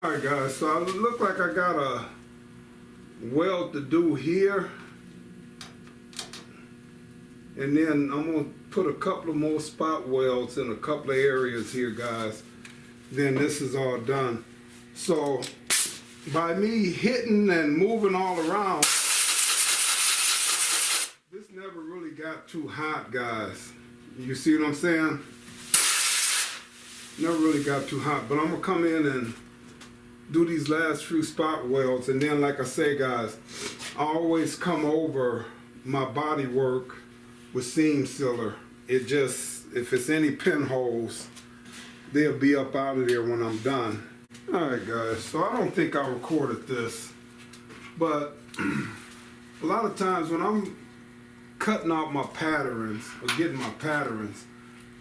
Alright guys, so I look like I got a weld to do here, and then I'm going to put a couple of more spot welds in a couple of areas here guys. Then this is all done. So by me hitting and moving all around, this never really got too hot guys. You see what I'm saying? Never really got too hot, but I'm going to come in and do these last few spot welds, and then like I say guys, I always come over my body work with seam sealer. It just, if it's any pinholes, they'll be up out of there when I'm done. Alright guys, so I don't think I recorded this, but a lot of times when I'm cutting out my patterns or getting my patterns,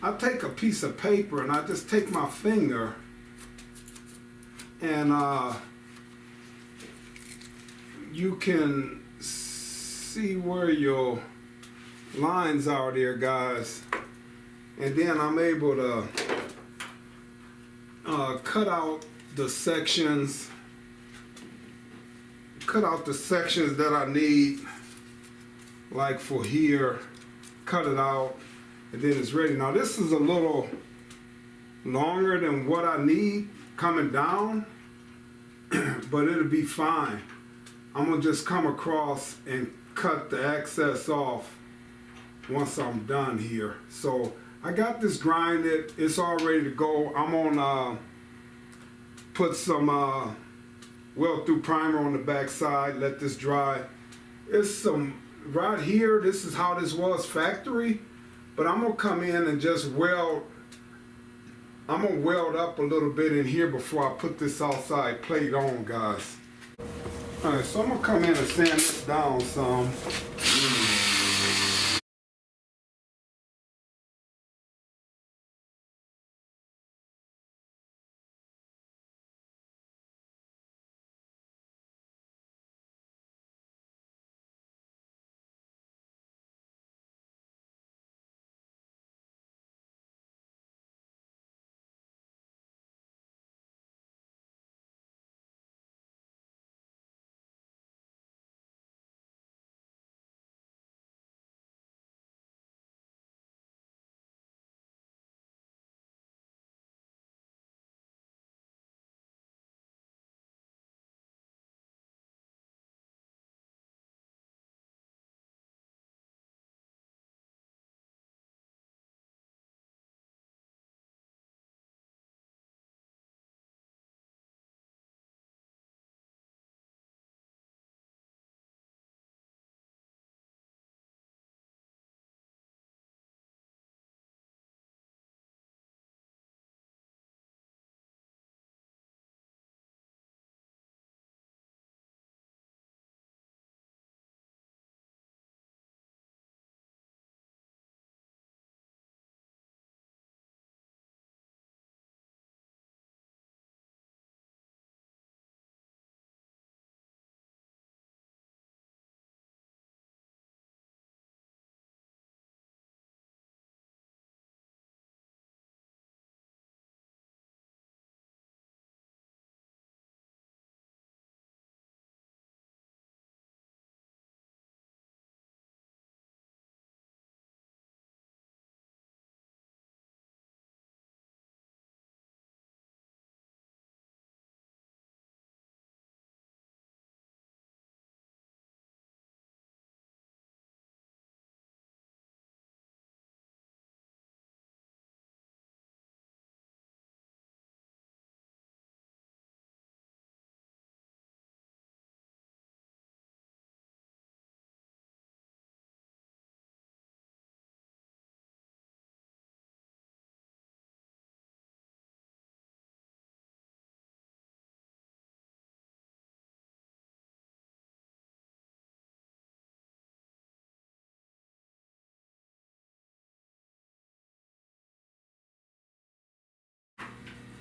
I take a piece of paper and I just take my finger and you can see where your lines are there guys, and then I'm able to cut out the sections that I need, like for here, cut it out, and then it's ready. Now this is a little longer than what I need coming down, but it'll be fine. I'm gonna just come across and cut the excess off once I'm done here. So I got this grinded, it's all ready to go. I'm gonna put some weld through primer on the back side, let this dry. It's some right here, this is how this was factory, but I'm gonna come in and just weld. I'm gonna weld up a little bit in here before I put this outside plate on guys. Alright, so I'm gonna come in and sand this down some.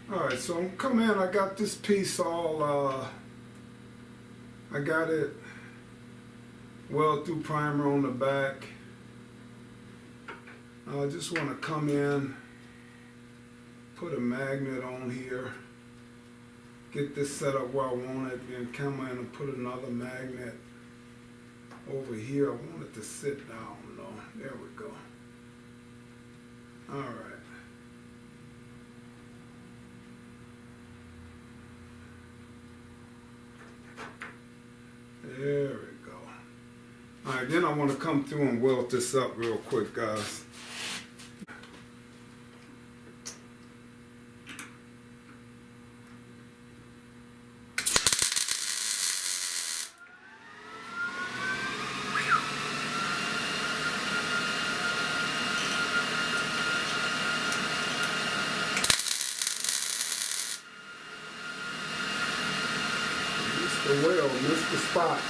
Alright, so I'm coming in, I got this piece all, I got it weld through primer on the back. I just want to come in, put a magnet on here, get this set up where I want it, then come in and put another magnet over here. I want it to sit down though. There we go. All right. There we go. All right, then I want to come through and weld this up real quick, guys. The wheel, missed the spot.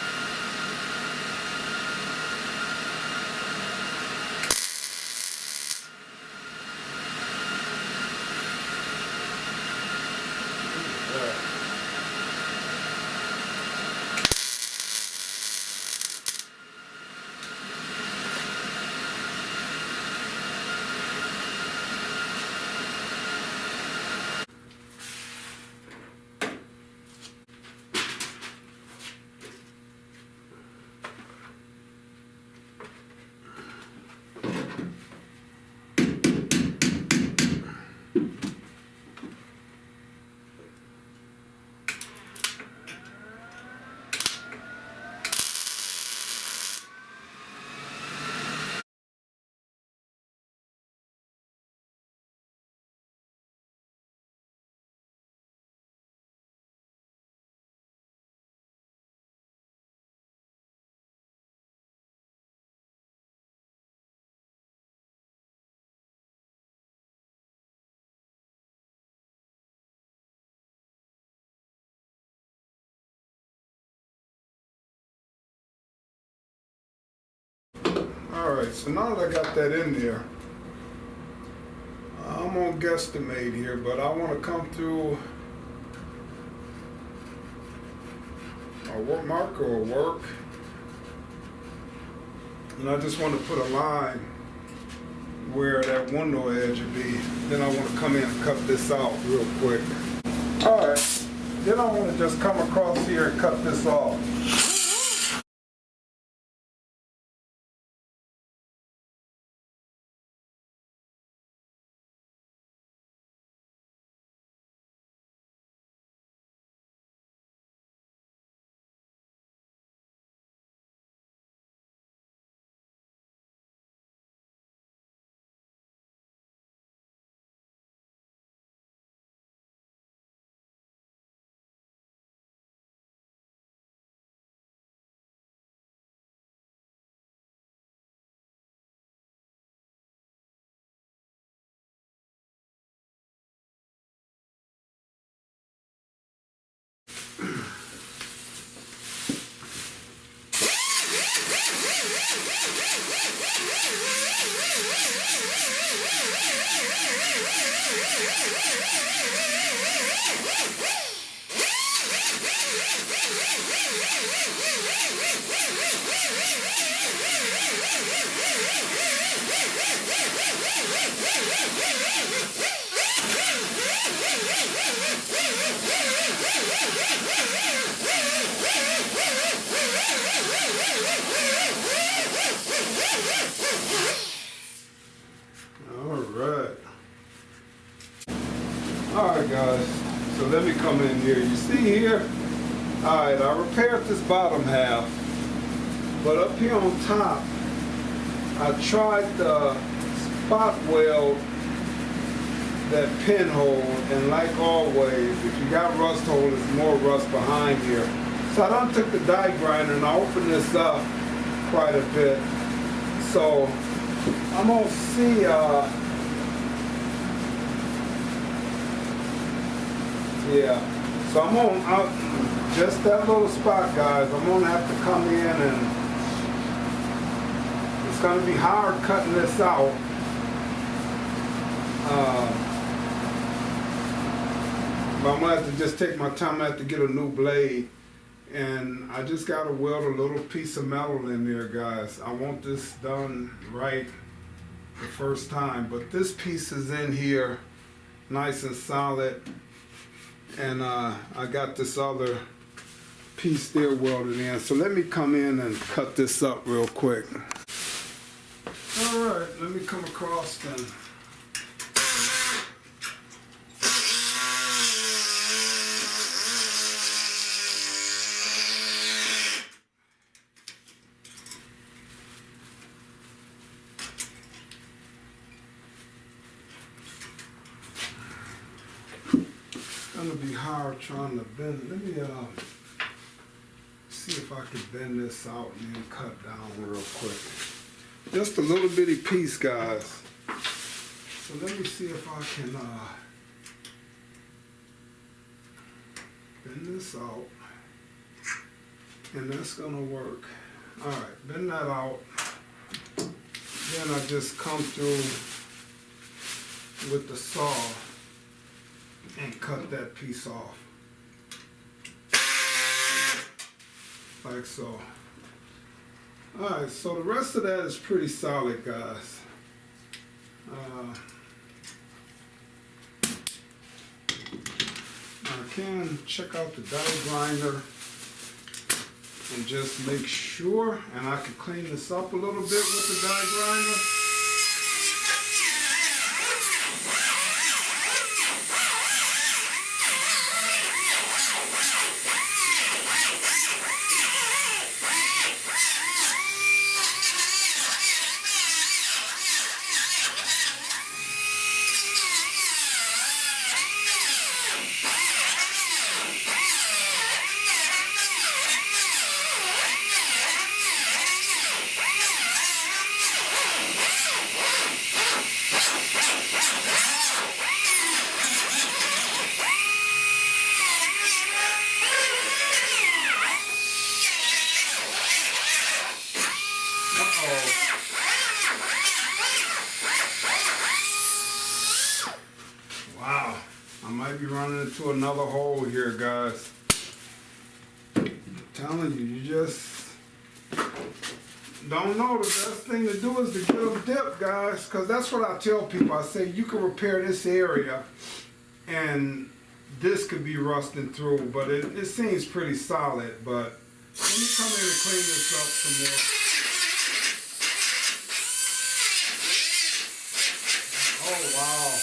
Alright, so now that I got that in there, I'm gonna guesstimate here, but I want to come through a work marker or work, and I just want to put a line where that window edge would be. Then I want to come in and cut this out real quick. Alright, then I want to just come across here and cut this off. Alright guys, so let me come in here. You see here, alright, I repaired this bottom half, but up here on top, I tried the spot weld that pinhole, and like always, if you got rust hole, there's more rust behind here. So I done took the die grinder and I opened this up quite a bit. So I'm gonna see, yeah, so I'm gonna, just that little spot, guys, I'm gonna have to come in and it's gonna be hard cutting this out. But I'm gonna have to just take my time. I have to get a new blade, and I just gotta weld a little piece of metal in there, guys. I want this done right the first time, but this piece is in here nice and solid. And I got this other piece there welded in. So let me come in and cut this up real quick. All right, let me come across then. Gonna be hard trying to bend. Let me see if I can bend this out and then cut down real quick. Just a little bitty piece, guys. So let me see if I can bend this out, and that's gonna work. All right, bend that out. Then I just come through with the saw and cut that piece off, like so. Alright, so the rest of that is pretty solid, guys. I can check out the die grinder and just make sure, and I can clean this up a little bit with the die grinder. Wow, I might be running into another hole here, guys. I'm telling you, you just don't know. The best thing to do is to get them dipped, guys, because that's what I tell people. I say you can repair this area and this could be rusting through, but it seems pretty solid. But let me come in and clean this up some more. Oh, wow.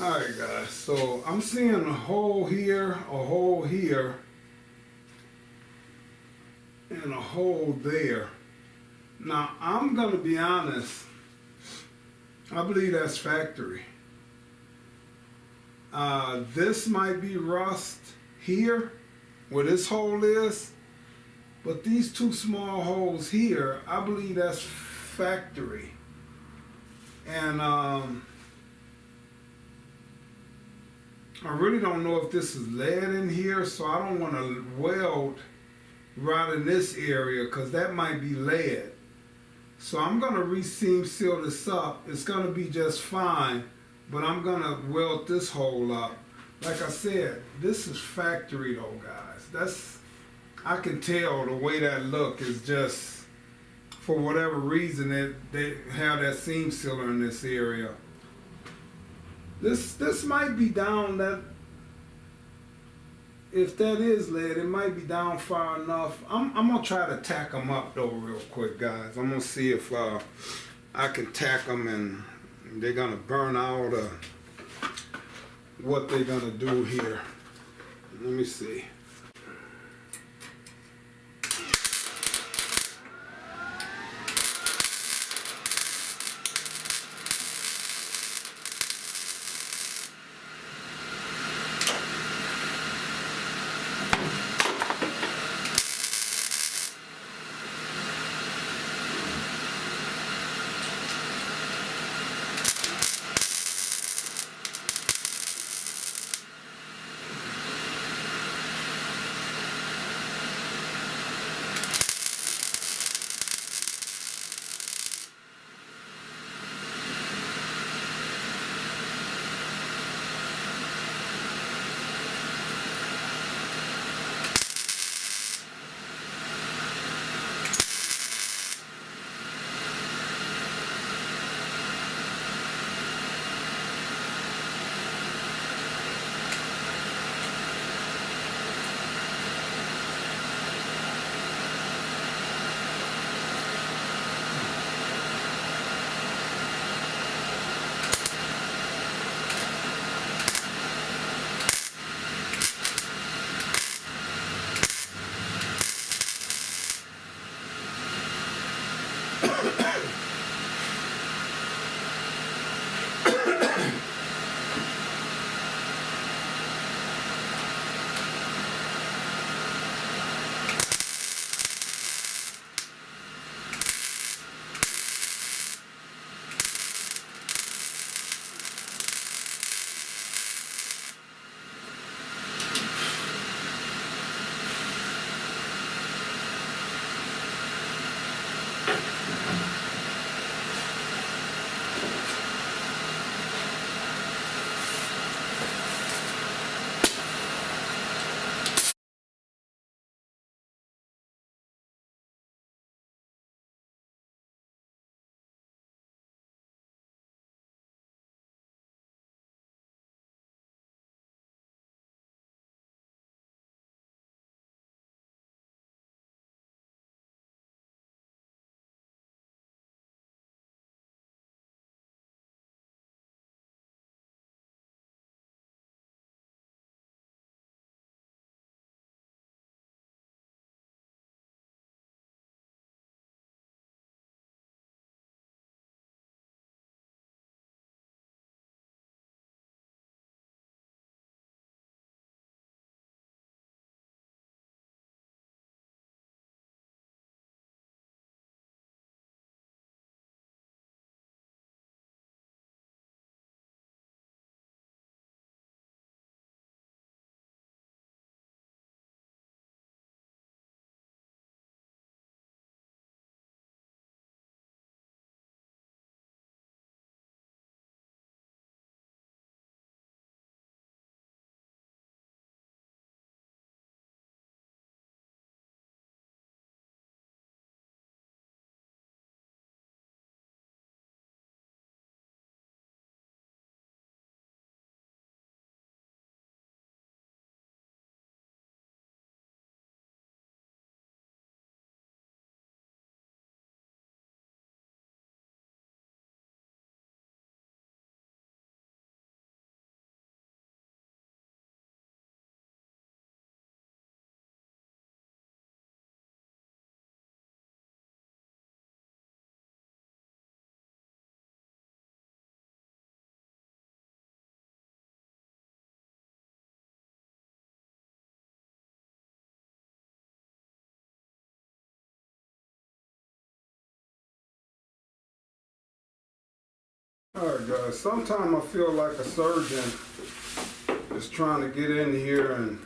Alright guys, so I'm seeing a hole here, and a hole there. Now I'm gonna be honest, I believe that's factory. This might be rust here, where this hole is, but these two small holes here, I believe that's factory. And I really don't know if this is lead in here, so I don't want to weld right in this area because that might be lead. So I'm going to re-seam seal this up. It's going to be just fine, but I'm going to weld this hole up. like I said, this is factory though, guys. I can tell the way that look is just, for whatever reason, they have that seam sealer in this area. This might be down that, if that is lead, it might be down far enough. I'm gonna try to tack them up though real quick, guys. I'm gonna see if I can tack them and they're gonna burn out what they're gonna do here. Let me see. Alright guys, sometimes I feel like a surgeon is trying to get in here and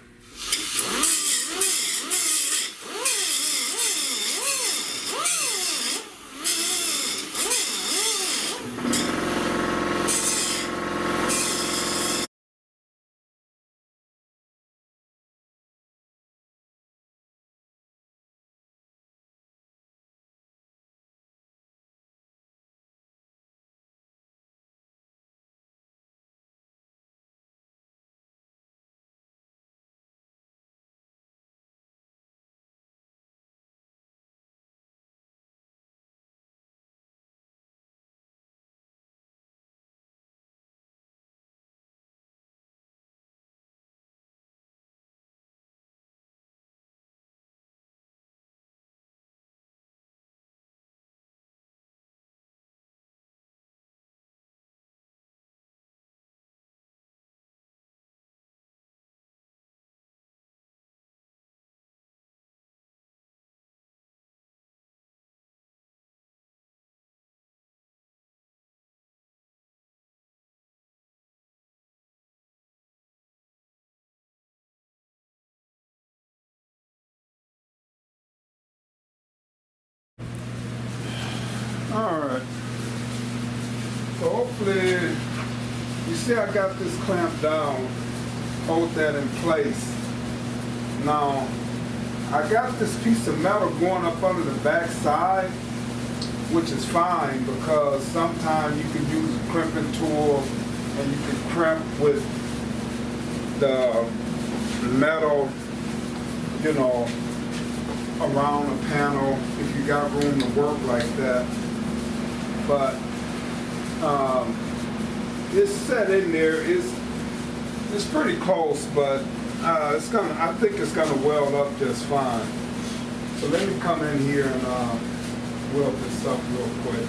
Alright. So hopefully, you see I got this clamped down, hold that in place. Now, I got this piece of metal going up under the back side, which is fine because sometimes you can use a crimping tool and you can crimp with the metal, you know, around a panel if you got room to work like that. But it's set in there. It's pretty close, but I think it's gonna weld up just fine. So let me come in here and weld this up real quick.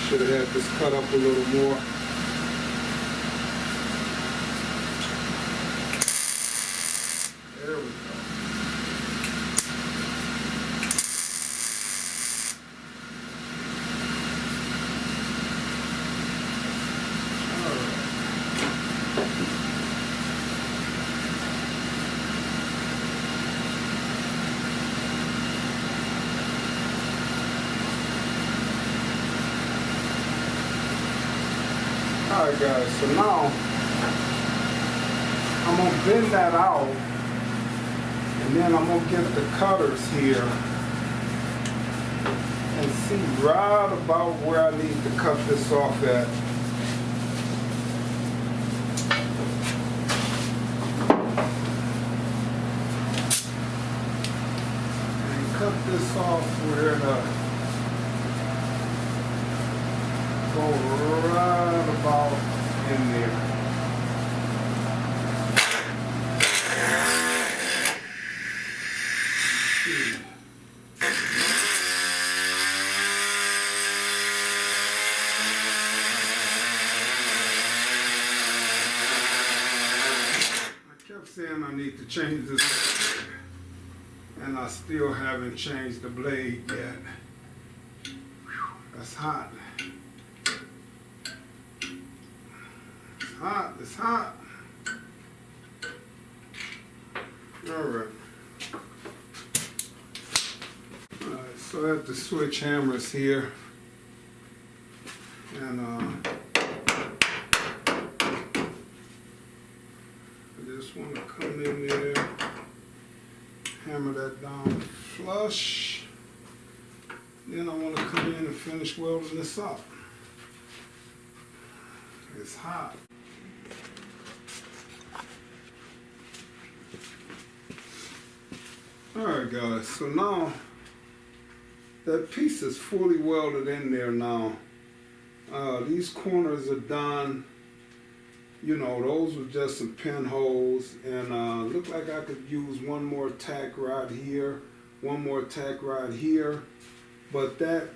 Should have had this cut up a little more. There we go. Alright guys, so now I'm going to bend that out and then I'm going to get the cutters here and see right about where I need to cut this off at. And cut this off where the go right about in there. I kept saying I need to change this, and I still haven't changed the blade yet. That's hot. It's hot. Alright. Alright, so I have to switch hammers here. And I just want to come in there, hammer that down flush. Then I want to come in and finish welding this up. It's hot. Alright guys, so now that piece is fully welded in there now. These corners are done. You know, those were just some pinholes, and looked like I could use one more tack right here, one more tack right here, but that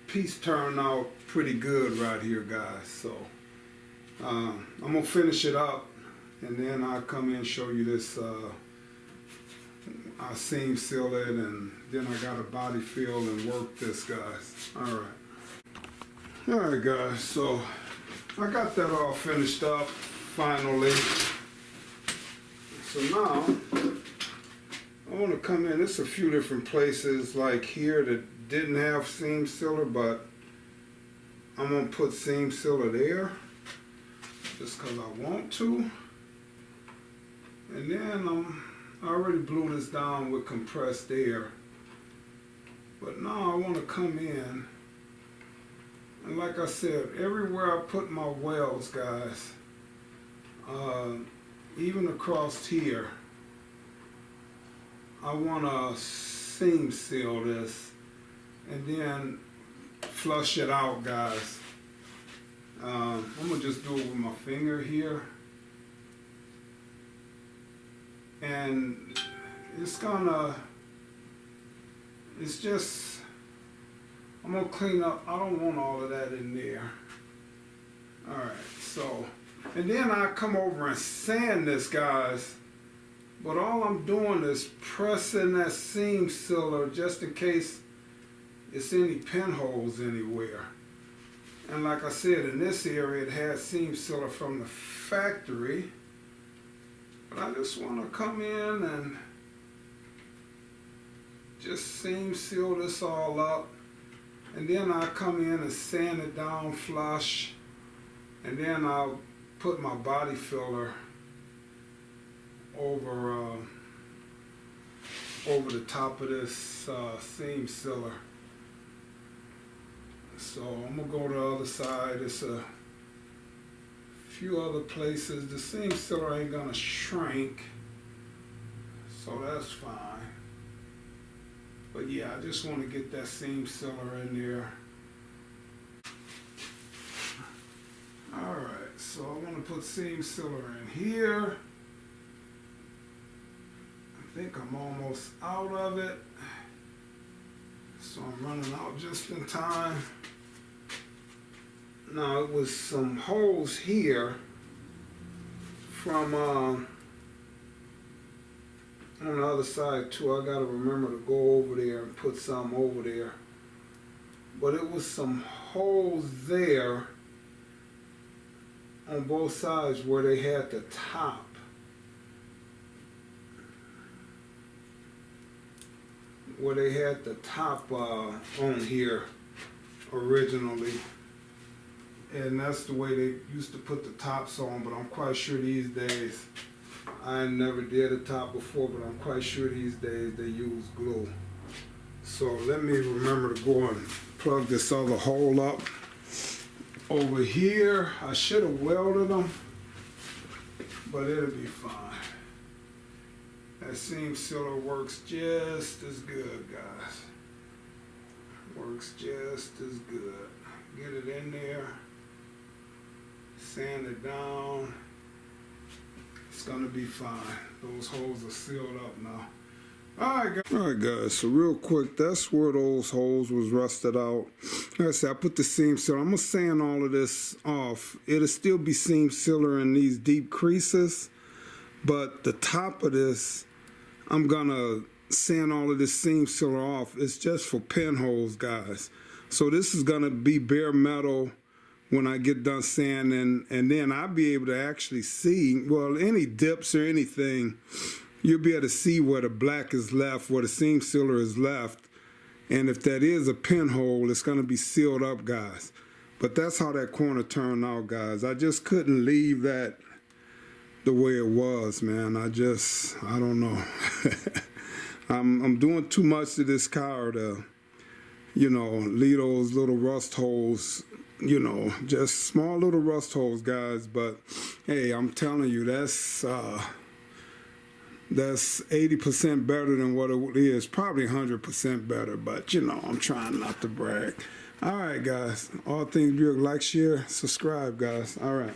piece turned out pretty good right here guys. So I'm gonna finish it up and then I'll come in and show you this. I seam seal it and then I got a body fill and work this guys. Alright guys, so I got that all finished up finally. So now I want to come in. There's a few different places like here that didn't have seam sealer, but I'm going to put seam sealer there just because I want to. And then I already blew this down with compressed air. But now I want to come in. And like I said, everywhere I put my welds, guys, even across here, I want to seam seal this and then flush it out, guys. I'm going to just do it with my finger here. And it's just I'm gonna clean up. I don't want all of that in there. All right, so, and then I come over and sand this, guys. But all I'm doing is pressing that seam sealer just in case it's any pinholes anywhere. And like I said, in this area, it had seam sealer from the factory. But I just want to come in and just seam seal this all up. And then I come in and sand it down flush. And then I'll put my body filler over the top of this seam sealer. So I'm gonna go to the other side. It's a few other places. The seam sealer ain't gonna shrink, so that's fine. But yeah, I just want to get that seam sealer in there. All right, so I want to put seam sealer in here. I think I'm almost out of it, so I'm running out just in time. Now it was some holes here from on the other side too. I gotta remember to go over there and put some over there. But it was some holes there on both sides where they had the top. Where they had the top on here originally. And that's the way they used to put the tops on, but I'm quite sure these days, I never did a top before, but I'm quite sure these days they use glue. So let me remember to go and plug this other hole up. Over here, I should have welded them, but it'll be fine. That seam sealer works just as good, guys. Works just as good. Get it in there. Sand it down. It's gonna be fine. Those holes are sealed up now. Alright guys, so real quick, that's where those holes was rusted out. Like I said, I put the seam sealer. I'm gonna sand all of this off. It'll still be seam sealer in these deep creases, but the top of this, I'm gonna sand all of this seam sealer off. It's just for pinholes, guys. So this is gonna be bare metal when I get done sanding, and then I'll be able to actually see, well, any dips or anything, you'll be able to see where the black is left, where the seam sealer is left. And if that is a pinhole, it's gonna be sealed up, guys. But that's how that corner turned out, guys. I just couldn't leave that the way it was, man. I don't know. I'm doing too much to this car to, leave those little rust holes, just small little rust holes, guys. But hey, I'm telling you, that's 80% better than what it is. Probably 100% better, but I'm trying not to brag. All right, guys. All things Buick, like, share, subscribe, guys. All right.